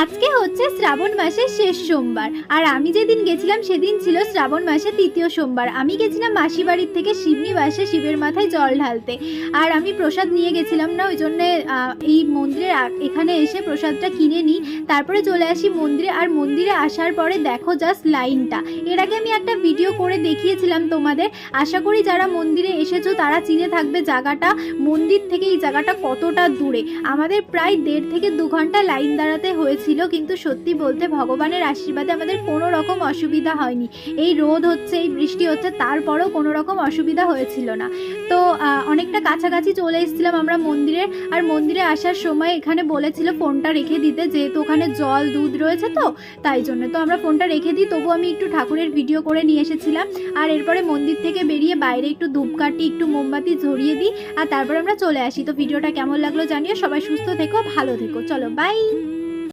আজকে হচ্ছে শ্রাবণ মাসের শেষ সোমবার, আর আমি যেদিন গেছিলাম সেদিন ছিল শ্রাবণ মাসের তৃতীয় সোমবার। আমি গেছিলাম মাসি বাড়ির থেকে শিবনিবাসে শিবের মাথায় জল ঢালতে। আর আমি প্রসাদ নিয়ে গেছিলাম না, ওই জন্যে এই মন্দিরের এখানে এসে প্রসাদটা কিনে নিই, তারপরে চলে আসি মন্দিরে। আর মন্দিরে আসার পরে দেখো জাস্ট লাইনটা, এর আগে আমি একটা ভিডিও করে দেখিয়েছিলাম তোমাদের। আশা করি যারা মন্দিরে এসেছো তারা চিনে থাকবে জায়গাটা। মন্দির থেকে এই জায়গাটা কতটা দূরে, আমাদের প্রায় 1.5 থেকে 2 ঘন্টা লাইন দাঁড়াতে হয়েছিল, কিন্তু সত্যি বলতে ভগবানের আশীর্বাদে আমাদের কোনো রকম অসুবিধা হয়নি। এই রোদ হচ্ছে, এই বৃষ্টি হচ্ছে, তারপরেও কোনো রকম অসুবিধা হয়েছিল না। তো অনেকটা কাছাকাছি চলে এসেছিলাম আমরা মন্দিরে। আর মন্দিরে আসার সময় এখানে বলেছিল ফোনটা রেখে দিতে, যেহেতু ওখানে জল দুধ রয়েছে, তো তাই জন্য তো আমরা ফোনটা রেখে দিই। তবু আমি একটু ঠাকুরের ভিডিও করে নিয়ে এসেছিলাম। আর এরপরে মন্দির থেকে বেরিয়ে বাইরে একটু ধূপকাঠি একটু মোমবাতি ঝরিয়ে দিই, আর তারপর আমরা চলে আসি। তো ভিডিওটা কেমন লাগলো জানিও। সবাই সুস্থ থেকো, ভালো থেকো, চলো বাই।